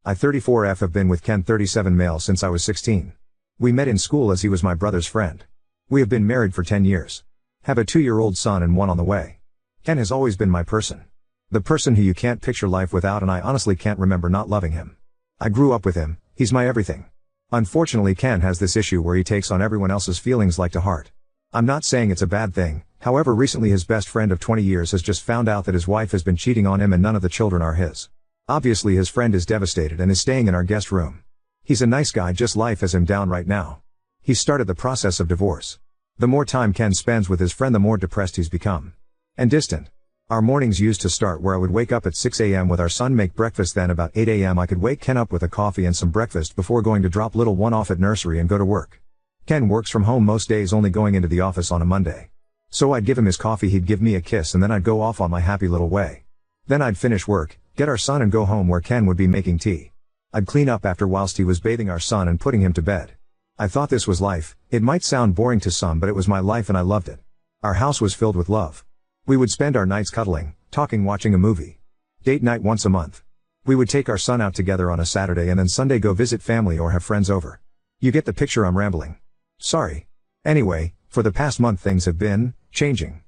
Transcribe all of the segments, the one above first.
I 34F have been with Ken 37 male since I was 16. We met in school as he was my brother's friend. We have been married for 10 years. Have a 2-year-old son and one on the way. Ken has always been my person. The person who you can't picture life without, and I honestly can't remember not loving him. I grew up with him, he's my everything. Unfortunately, Ken has this issue where he takes on everyone else's feelings like to heart. I'm not saying it's a bad thing, however recently his best friend of 20 years has just found out that his wife has been cheating on him and none of the children are his. Obviously his friend is devastated and is staying in our guest room. He's a nice guy, just life has him down right now. He started the process of divorce. The more time Ken spends with his friend, the more depressed he's become. And distant. Our mornings used to start where I would wake up at 6 a.m. with our son, make breakfast, then about 8 a.m. I could wake Ken up with a coffee and some breakfast before going to drop little one off at nursery and go to work. Ken works from home most days, only going into the office on a Monday. So I'd give him his coffee, he'd give me a kiss, and then I'd go off on my happy little way. Then I'd finish work, get our son and go home where Ken would be making tea. I'd clean up after whilst he was bathing our son and putting him to bed. I thought this was life. It might sound boring to some, but it was my life and I loved it. Our house was filled with love. We would spend our nights cuddling, talking, watching a movie. Date night once a month. We would take our son out together on a Saturday and then Sunday go visit family or have friends over. You get the picture, I'm rambling. Sorry. Anyway, for the past month things have been changing.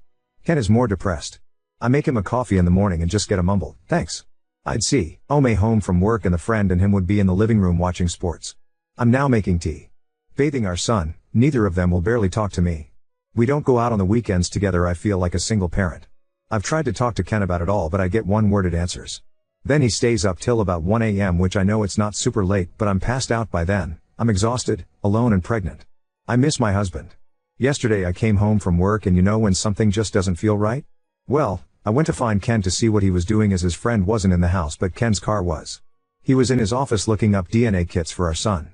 Ken is more depressed. I make him a coffee in the morning and just get a mumbled, "Thanks." I'd see Ome home from work and the friend and him would be in the living room watching sports. I'm now making tea. Bathing our son, neither of them will barely talk to me. We don't go out on the weekends together, I feel like a single parent. I've tried to talk to Ken about it all, but I get one-worded answers. Then he stays up till about 1 a.m., which I know it's not super late, but I'm passed out by then. I'm exhausted, alone and pregnant. I miss my husband. Yesterday I came home from work and you know when something just doesn't feel right? Well, I went to find Ken to see what he was doing as his friend wasn't in the house but Ken's car was. He was in his office looking up DNA kits for our son.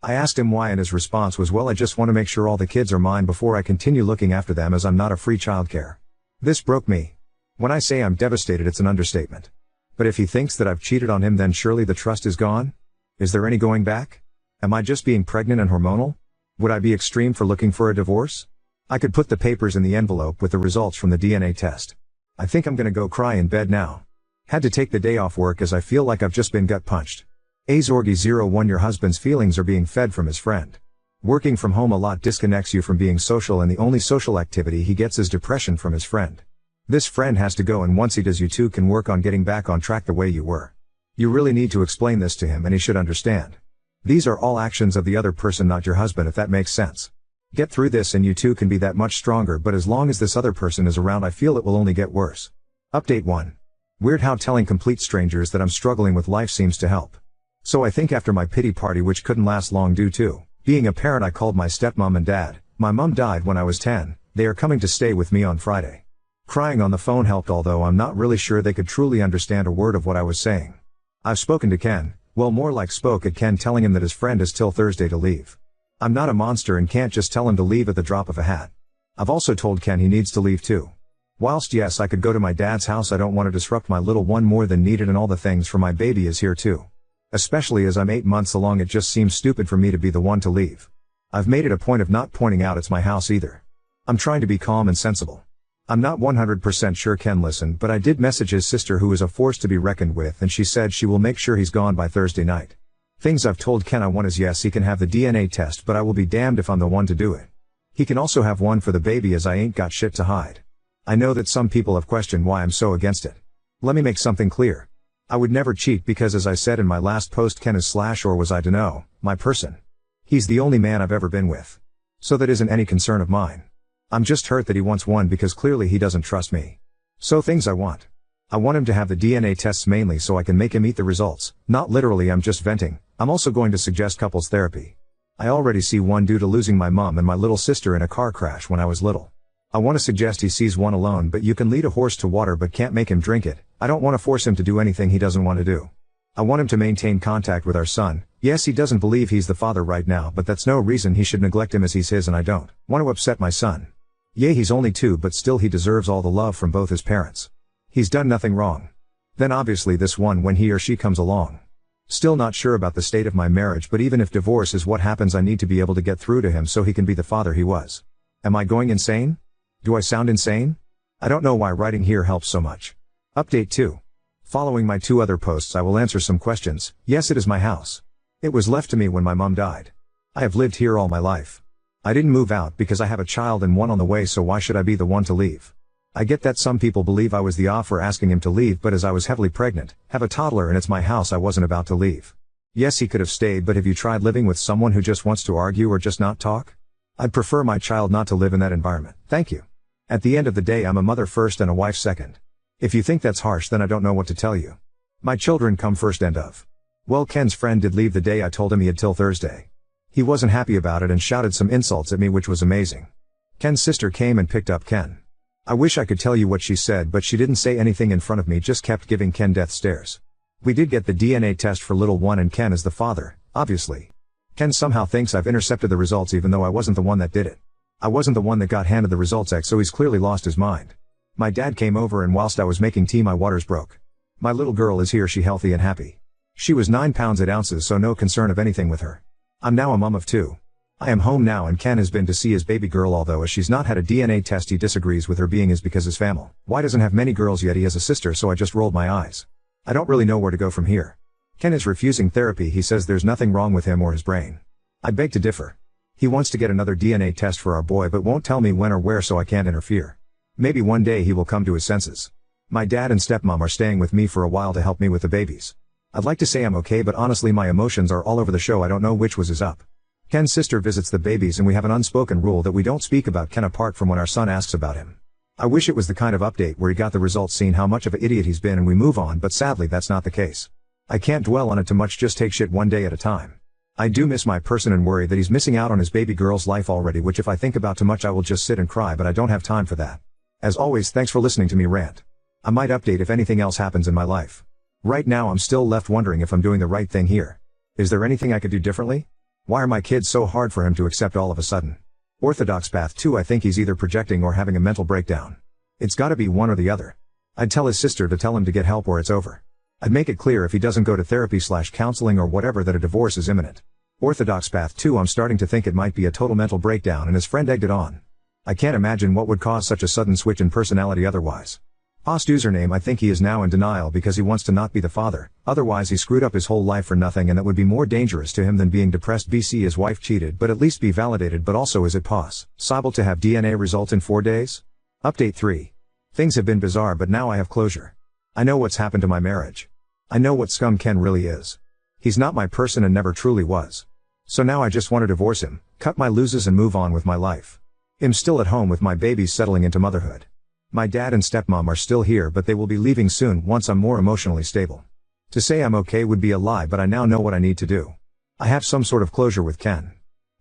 I asked him why and his response was, "Well, I just want to make sure all the kids are mine before I continue looking after them as I'm not a free childcare." This broke me. When I say I'm devastated, it's an understatement. But if he thinks that I've cheated on him, then surely the trust is gone? Is there any going back? Am I just being pregnant and hormonal? Would I be extreme for looking for a divorce? I could put the papers in the envelope with the results from the DNA test. I think I'm gonna go cry in bed now. Had to take the day off work as I feel like I've just been gut punched. Azorgi01, your husband's feelings are being fed from his friend. Working from home a lot disconnects you from being social, and the only social activity he gets is depression from his friend. This friend has to go, and once he does, you two can work on getting back on track the way you were. You really need to explain this to him and he should understand. These are all actions of the other person, not your husband, if that makes sense. Get through this and you two can be that much stronger, but as long as this other person is around, I feel it will only get worse. Update 1. Weird how telling complete strangers that I'm struggling with life seems to help. So I think after my pity party, which couldn't last long due to being a parent, I called my stepmom and dad. My mom died when I was 10, they are coming to stay with me on Friday. Crying on the phone helped, although I'm not really sure they could truly understand a word of what I was saying. I've spoken to Ken, well, more like spoke at Ken, telling him that his friend is till Thursday to leave. I'm not a monster and can't just tell him to leave at the drop of a hat. I've also told Ken he needs to leave too. Whilst yes, I could go to my dad's house, I don't want to disrupt my little one more than needed, and all the things for my baby is here too. Especially as I'm 8 months along, it just seems stupid for me to be the one to leave. I've made it a point of not pointing out it's my house either. I'm trying to be calm and sensible. I'm not 100% sure Ken listened, but I did message his sister, who is a force to be reckoned with, and she said she will make sure he's gone by Thursday night. Things I've told Ken I want is, yes, he can have the DNA test, but I will be damned if I'm the one to do it. He can also have one for the baby, as I ain't got shit to hide. I know that some people have questioned why I'm so against it. Let me make something clear. I would never cheat because, as I said in my last post, Ken is / or was I to know, my person. He's the only man I've ever been with. So that isn't any concern of mine. I'm just hurt that he wants one because clearly he doesn't trust me. So things I want him to have the DNA tests, mainly so I can make him eat the results. Not literally, I'm just venting. I'm also going to suggest couples therapy. I already see one due to losing my mom and my little sister in a car crash when I was little. I want to suggest he sees one alone, but you can lead a horse to water but can't make him drink it. I don't want to force him to do anything he doesn't want to do. I want him to maintain contact with our son. Yes, he doesn't believe he's the father right now, but that's no reason he should neglect him, as he's his and I don't want to upset my son. Yeah, he's only 2, but still he deserves all the love from both his parents. He's done nothing wrong. Then obviously this one when he or she comes along. Still not sure about the state of my marriage, but even if divorce is what happens, I need to be able to get through to him so he can be the father he was. Am I going insane? Do I sound insane? I don't know why writing here helps so much. Update 2. Following my 2 other posts, I will answer some questions. Yes, it is my house. It was left to me when my mom died. I have lived here all my life. I didn't move out because I have a child and one on the way, so why should I be the one to leave? I get that some people believe I was the off for asking him to leave, but as I was heavily pregnant, have a toddler and it's my house, I wasn't about to leave. Yes, he could have stayed, but have you tried living with someone who just wants to argue or just not talk? I'd prefer my child not to live in that environment. Thank you. At the end of the day, I'm a mother first and a wife second. If you think that's harsh, then I don't know what to tell you. My children come first. End of. Well, Ken's friend did leave the day I told him he had till Thursday. He wasn't happy about it and shouted some insults at me, which was amazing. Ken's sister came and picked up Ken. I wish I could tell you what she said, but she didn't say anything in front of me, just kept giving Ken death stares. We did get the DNA test for little one and Ken is the father, obviously. Ken somehow thinks I've intercepted the results even though I wasn't the one that did it. I wasn't the one that got handed the results, so he's clearly lost his mind. My dad came over and whilst I was making tea my waters broke. My little girl is here, she healthy and happy. She was 9 pounds 8 ounces, so no concern of anything with her. I'm now a mom of 2. I am home now and Ken has been to see his baby girl, although as she's not had a DNA test he disagrees with her being is because his family. Why doesn't have many girls yet? He has a sister, so I just rolled my eyes. I don't really know where to go from here. Ken is refusing therapy. He says there's nothing wrong with him or his brain. I beg to differ. He wants to get another DNA test for our boy but won't tell me when or where, so I can't interfere. Maybe one day he will come to his senses. My dad and stepmom are staying with me for a while to help me with the babies. I'd like to say I'm okay, but honestly my emotions are all over the show. I don't know which was his up. Ken's sister visits the babies and we have an unspoken rule that we don't speak about Ken apart from when our son asks about him. I wish it was the kind of update where he got the results, seen how much of an idiot he's been and we move on, but sadly that's not the case. I can't dwell on it too much, just take shit one day at a time. I do miss my person and worry that he's missing out on his baby girl's life already, which if I think about too much I will just sit and cry, but I don't have time for that. As always, thanks for listening to me rant. I might update if anything else happens in my life. Right now I'm still left wondering if I'm doing the right thing here. Is there anything I could do differently? Why are my kids so hard for him to accept all of a sudden? Orthodox path 2, I think he's either projecting or having a mental breakdown. It's gotta be one or the other. I'd tell his sister to tell him to get help or it's over. I'd make it clear if he doesn't go to therapy/counseling or whatever that a divorce is imminent. Orthodox path 2, I'm starting to think it might be a total mental breakdown and his friend egged it on. I can't imagine what would cause such a sudden switch in personality otherwise. Post username, I think he is now in denial because he wants to not be the father, otherwise he screwed up his whole life for nothing and that would be more dangerous to him than being depressed. BC, his wife cheated, but at least be validated, but also is it possible to have DNA result in 4 days? Update 3. Things have been bizarre but now I have closure. I know what's happened to my marriage. I know what scum Ken really is. He's not my person and never truly was. So now I just want to divorce him, cut my losses and move on with my life. I'm still at home with my babies settling into motherhood. My dad and stepmom are still here but they will be leaving soon once I'm more emotionally stable. To say I'm okay would be a lie, but I now know what I need to do. I have some sort of closure with Ken.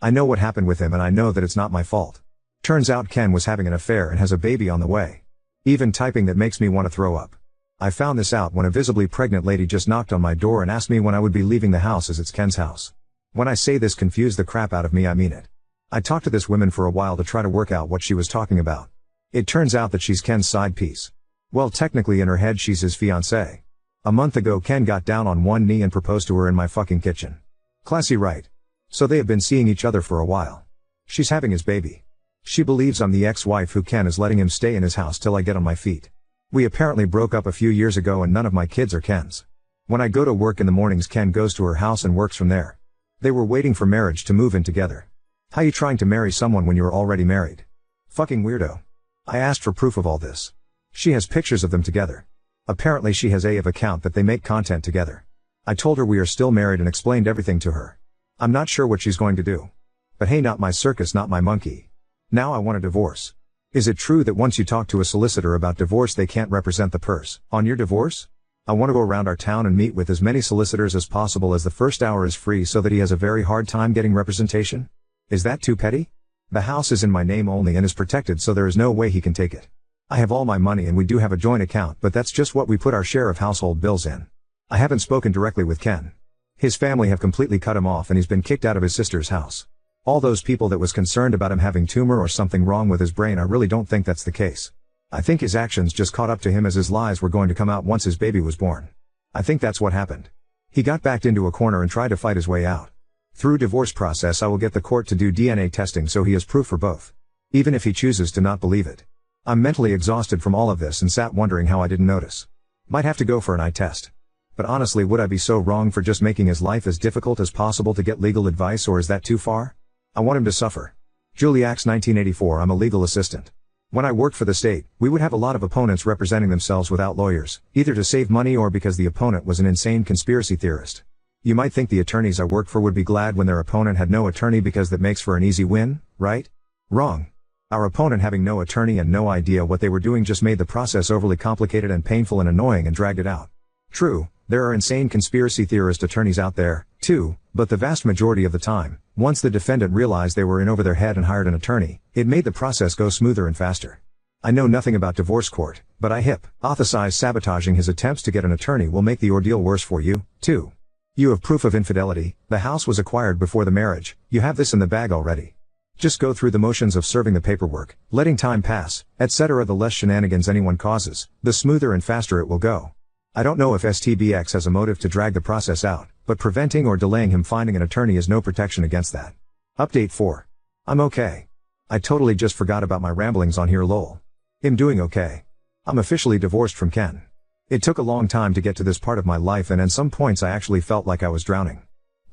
I know what happened with him and I know that it's not my fault. Turns out Ken was having an affair and has a baby on the way. Even typing that makes me want to throw up. I found this out when a visibly pregnant lady just knocked on my door and asked me when I would be leaving the house, as it's Ken's house. When I say this confused the crap out of me, I mean it. I talked to this woman for a while to try to work out what she was talking about. It turns out that she's Ken's side piece. Well, technically in her head she's his fiancée. A month ago Ken got down on one knee and proposed to her in my fucking kitchen. Classy, right? So they have been seeing each other for a while. She's having his baby. She believes I'm the ex-wife who Ken is letting him stay in his house till I get on my feet. We apparently broke up a few years ago and none of my kids are Ken's. When I go to work in the mornings Ken goes to her house and works from there. They were waiting for marriage to move in together. How you trying to marry someone when you're already married? Fucking weirdo. I asked for proof of all this. She has pictures of them together. Apparently she has a account that they make content together. I told her we are still married and explained everything to her. I'm not sure what she's going to do. But hey, not my circus, not my monkey. Now I want a divorce. Is it true that once you talk to a solicitor about divorce they can't represent the purse on your divorce? I want to go around our town and meet with as many solicitors as possible, as the first hour is free so that he has a very hard time getting representation. Is that too petty? The house is in my name only and is protected, so there is no way he can take it. I have all my money and we do have a joint account, but that's just what we put our share of household bills in. I haven't spoken directly with Ken. His family have completely cut him off and he's been kicked out of his sister's house. All those people that was concerned about him having tumor or something wrong with his brain, I really don't think that's the case. I think his actions just caught up to him as his lies were going to come out once his baby was born. I think that's what happened. He got backed into a corner and tried to fight his way out. Through divorce process I will get the court to do DNA testing so he has proof for both. Even if he chooses to not believe it. I'm mentally exhausted from all of this and sat wondering how I didn't notice. Might have to go for an eye test. But honestly, would I be so wrong for just making his life as difficult as possible to get legal advice, or is that too far? I want him to suffer. Juliax 1984. I'm a legal assistant. When I worked for the state, we would have a lot of opponents representing themselves without lawyers, either to save money or because the opponent was an insane conspiracy theorist. You might think the attorneys I worked for would be glad when their opponent had no attorney because that makes for an easy win, right? Wrong. Our opponent having no attorney and no idea what they were doing just made the process overly complicated and painful and annoying and dragged it out. True, there are insane conspiracy theorist attorneys out there, too, but the vast majority of the time, once the defendant realized they were in over their head and hired an attorney, it made the process go smoother and faster. I know nothing about divorce court, but I hypothesize sabotaging his attempts to get an attorney will make the ordeal worse for you, too. You have proof of infidelity, the house was acquired before the marriage, you have this in the bag already. Just go through the motions of serving the paperwork, letting time pass, etc. The less shenanigans anyone causes, the smoother and faster it will go. I don't know if STBX has a motive to drag the process out, but preventing or delaying him finding an attorney is no protection against that. Update 4. I'm okay. I totally just forgot about my ramblings on here lol. I'm doing okay. I'm officially divorced from Ken. It took a long time to get to this part of my life, and at some points I actually felt like I was drowning.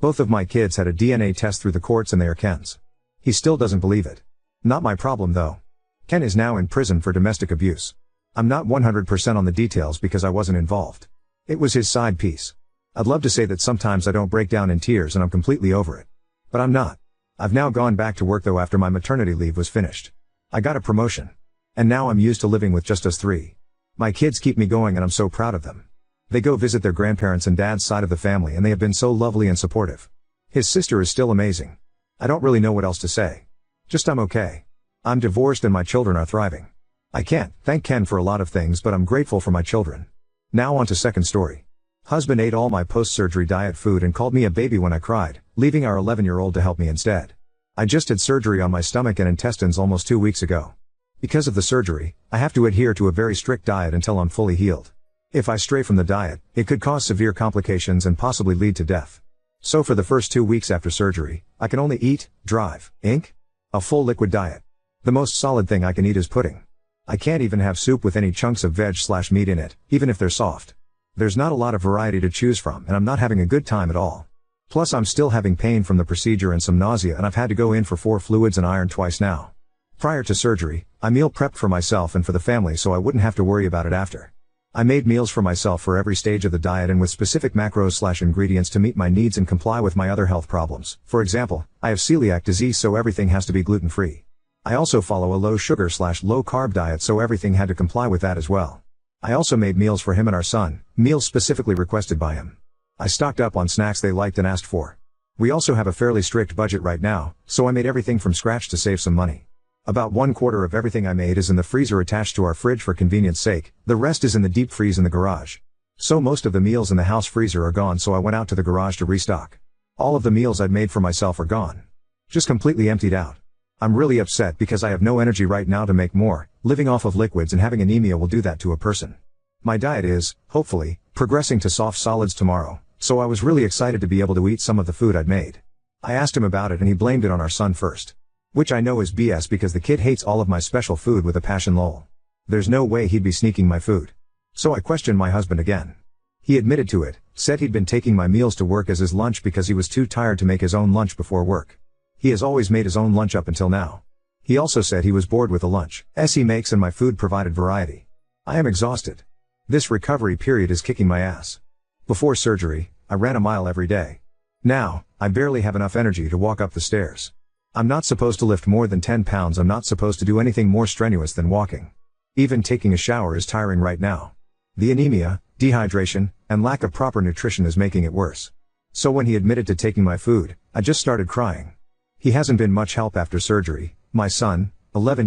Both of my kids had a DNA test through the courts and they are Ken's. He still doesn't believe it. Not my problem though. Ken is now in prison for domestic abuse. I'm not 100% on the details because I wasn't involved. It was his side piece. I'd love to say that sometimes I don't break down in tears and I'm completely over it. But I'm not. I've now gone back to work though after my maternity leave was finished. I got a promotion. And now I'm used to living with just us three. My kids keep me going and I'm so proud of them. They go visit their grandparents and dad's side of the family and they have been so lovely and supportive. His sister is still amazing. I don't really know what else to say. Just I'm okay. I'm divorced and my children are thriving. I can't thank Ken for a lot of things, but I'm grateful for my children. Now on to second story. Husband ate all my post-surgery diet food and called me a baby when I cried, leaving our 11-year-old to help me instead. I just had surgery on my stomach and intestines almost 2 weeks ago. Because of the surgery, I have to adhere to a very strict diet until I'm fully healed. If I stray from the diet, it could cause severe complications and possibly lead to death. So for the first 2 weeks after surgery, I can only eat, a full liquid diet. The most solid thing I can eat is pudding. I can't even have soup with any chunks of veg/meat in it, even if they're soft. There's not a lot of variety to choose from and I'm not having a good time at all. Plus I'm still having pain from the procedure and some nausea, and I've had to go in for 4 fluids and iron twice now. Prior to surgery, I meal prepped for myself and for the family so I wouldn't have to worry about it after. I made meals for myself for every stage of the diet and with specific macros/ingredients to meet my needs and comply with my other health problems. For example, I have celiac disease, so everything has to be gluten-free. I also follow a low sugar/low carb diet, so everything had to comply with that as well. I also made meals for him and our son, meals specifically requested by him. I stocked up on snacks they liked and asked for. We also have a fairly strict budget right now, so I made everything from scratch to save some money. About 1/4 of everything I made is in the freezer attached to our fridge for convenience sake, the rest is in the deep freeze in the garage. So most of the meals in the house freezer are gone, so I went out to the garage to restock. All of the meals I'd made for myself are gone. Just completely emptied out. I'm really upset because I have no energy right now to make more. Living off of liquids and having anemia will do that to a person. My diet is, hopefully, progressing to soft solids tomorrow, so I was really excited to be able to eat some of the food I'd made. I asked him about it and he blamed it on our son first. Which I know is BS because the kid hates all of my special food with a passion lol. There's no way he'd be sneaking my food. So I questioned my husband again. He admitted to it, said he'd been taking my meals to work as his lunch because he was too tired to make his own lunch before work. He has always made his own lunch up until now. He also said he was bored with the lunch he makes and my food provided variety. I am exhausted. This recovery period is kicking my ass. Before surgery, I ran a mile every day. Now, I barely have enough energy to walk up the stairs. I'm not supposed to lift more than 10 pounds. I'm not supposed to do anything more strenuous than walking. Even taking a shower is tiring right now. The anemia, dehydration, and lack of proper nutrition is making it worse. So when he admitted to taking my food, I just started crying. He hasn't been much help after surgery. My son, 11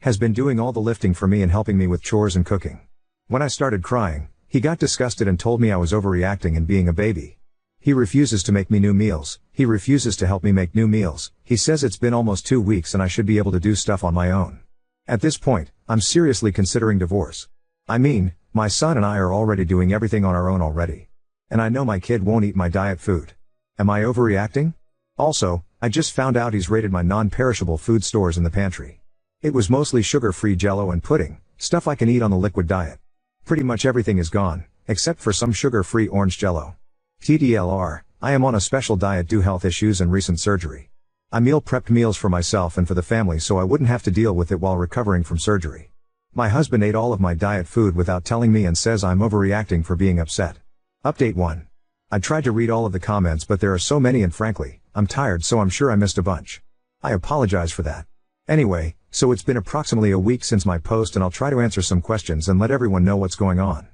has been doing all the lifting for me and helping me with chores and cooking. When I started crying, he got disgusted and told me I was overreacting and being a baby. He refuses to make me new meals. He refuses to help me make new meals. He says it's been almost 2 weeks and I should be able to do stuff on my own. At this point, I'm seriously considering divorce. I mean, my son and I are already doing everything on our own already. And I know my kid won't eat my diet food. Am I overreacting? Also, I just found out he's raided my non-perishable food stores in the pantry. It was mostly sugar-free Jell-O and pudding, stuff I can eat on the liquid diet. Pretty much everything is gone, except for some sugar-free orange jello. TDLR, I am on a special diet due health issues and recent surgery. I meal prepped meals for myself and for the family so I wouldn't have to deal with it while recovering from surgery. My husband ate all of my diet food without telling me and says I'm overreacting for being upset. Update 1. I tried to read all of the comments but there are so many and frankly, I'm tired so I'm sure I missed a bunch. I apologize for that. Anyway, so it's been approximately a week since my post and I'll try to answer some questions and let everyone know what's going on.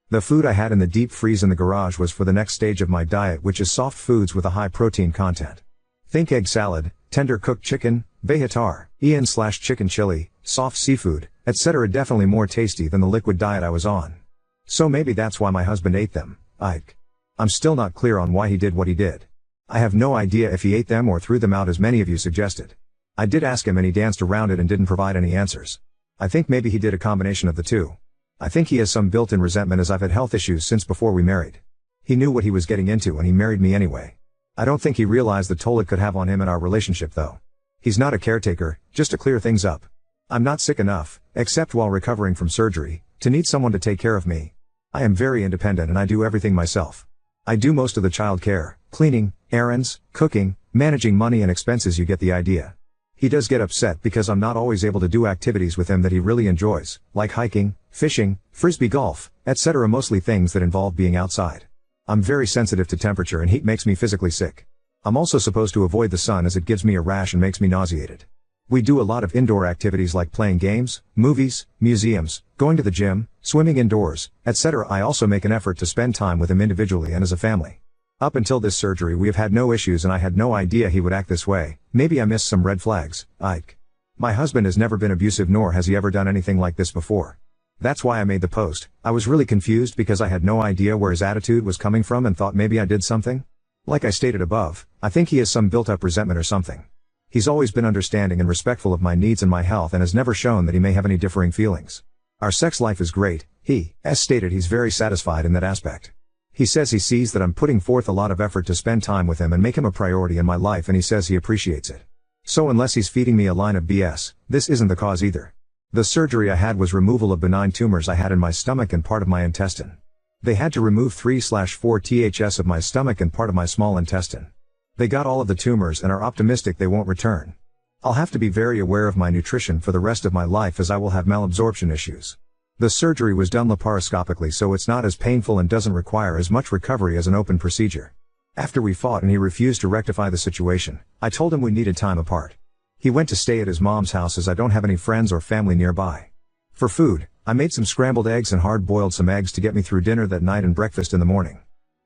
The food I had in the deep freeze in the garage was for the next stage of my diet, which is soft foods with a high protein content. Think egg salad, tender cooked chicken, vegetar, chicken chili, soft seafood, etc. Definitely more tasty than the liquid diet I was on. So maybe that's why my husband ate them. I'm still not clear on why he did what he did. I have no idea if he ate them or threw them out as many of you suggested. I did ask him and he danced around it and didn't provide any answers. I think maybe he did a combination of the two. I think he has some built-in resentment as I've had health issues since before we married. He knew what he was getting into and he married me anyway. I don't think he realized the toll it could have on him and our relationship though. He's not a caretaker, just to clear things up. I'm not sick enough, except while recovering from surgery, to need someone to take care of me. I am very independent and I do everything myself. I do most of the child care, cleaning, errands, cooking, managing money and expenses. You get the idea. He does get upset because I'm not always able to do activities with him that he really enjoys, like hiking, fishing, frisbee golf, etc. Mostly things that involve being outside. I'm very sensitive to temperature and heat makes me physically sick. I'm also supposed to avoid the sun as it gives me a rash and makes me nauseated. We do a lot of indoor activities like playing games, movies, museums, going to the gym, swimming indoors, etc. I also make an effort to spend time with him individually and as a family. Up until this surgery we have had no issues and I had no idea he would act this way. Maybe I missed some red flags. My husband has never been abusive nor has he ever done anything like this before. That's why I made the post. I was really confused because I had no idea where his attitude was coming from and thought maybe I did something. Like I stated above, I think he has some built-up resentment or something. He's always been understanding and respectful of my needs and my health and has never shown that he may have any differing feelings. Our sex life is great. As stated, he's very satisfied in that aspect. He says he sees that I'm putting forth a lot of effort to spend time with him and make him a priority in my life and he says he appreciates it. So unless he's feeding me a line of BS, this isn't the cause either. The surgery I had was removal of benign tumors I had in my stomach and part of my intestine. They had to remove 3/4 THS of my stomach and part of my small intestine. They got all of the tumors and are optimistic they won't return. I'll have to be very aware of my nutrition for the rest of my life as I will have malabsorption issues. The surgery was done laparoscopically so it's not as painful and doesn't require as much recovery as an open procedure. After we fought and he refused to rectify the situation, I told him we needed time apart. He went to stay at his mom's house as I don't have any friends or family nearby. For food, I made some scrambled eggs and hard-boiled some eggs to get me through dinner that night and breakfast in the morning.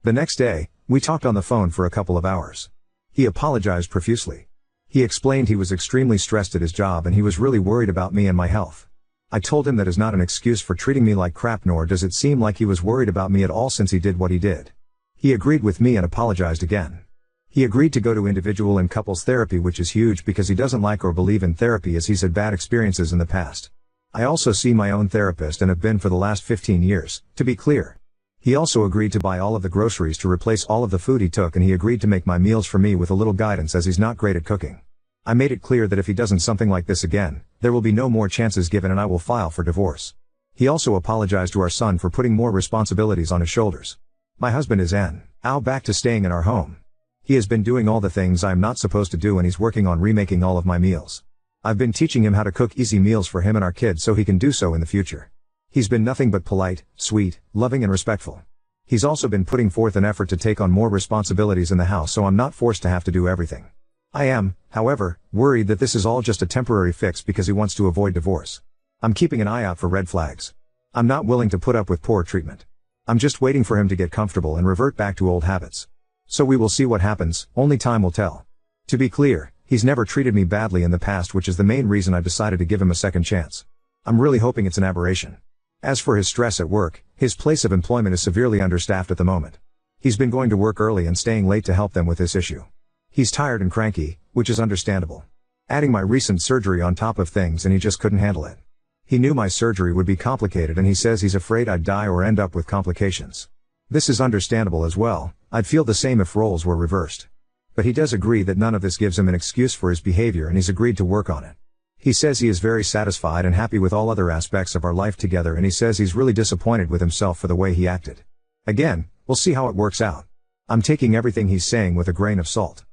The next day, we talked on the phone for a couple of hours. He apologized profusely. He explained he was extremely stressed at his job and he was really worried about me and my health. I told him that is not an excuse for treating me like crap, nor does it seem like he was worried about me at all since he did what he did. He agreed with me and apologized again. He agreed to go to individual and couples therapy, which is huge because he doesn't like or believe in therapy as he's had bad experiences in the past. I also see my own therapist and have been for the last 15 years, to be clear. He also agreed to buy all of the groceries to replace all of the food he took and he agreed to make my meals for me with a little guidance as he's not great at cooking. I made it clear that if he doesn't something like this again, there will be no more chances given and I will file for divorce. He also apologized to our son for putting more responsibilities on his shoulders. My husband is now back to staying in our home. He has been doing all the things I'm not supposed to do and he's working on remaking all of my meals. I've been teaching him how to cook easy meals for him and our kids so he can do so in the future. He's been nothing but polite, sweet, loving and respectful. He's also been putting forth an effort to take on more responsibilities in the house so I'm not forced to have to do everything. I am, however, worried that this is all just a temporary fix because he wants to avoid divorce. I'm keeping an eye out for red flags. I'm not willing to put up with poor treatment. I'm just waiting for him to get comfortable and revert back to old habits. So we will see what happens, only time will tell. To be clear, he's never treated me badly in the past, which is the main reason I decided to give him a second chance. I'm really hoping it's an aberration. As for his stress at work, his place of employment is severely understaffed at the moment. He's been going to work early and staying late to help them with this issue. He's tired and cranky, which is understandable. Adding my recent surgery on top of things and he just couldn't handle it. He knew my surgery would be complicated and he says he's afraid I'd die or end up with complications. This is understandable as well. I'd feel the same if roles were reversed. But he does agree that none of this gives him an excuse for his behavior and he's agreed to work on it. He says he is very satisfied and happy with all other aspects of our life together, and he says he's really disappointed with himself for the way he acted. Again, we'll see how it works out. I'm taking everything he's saying with a grain of salt.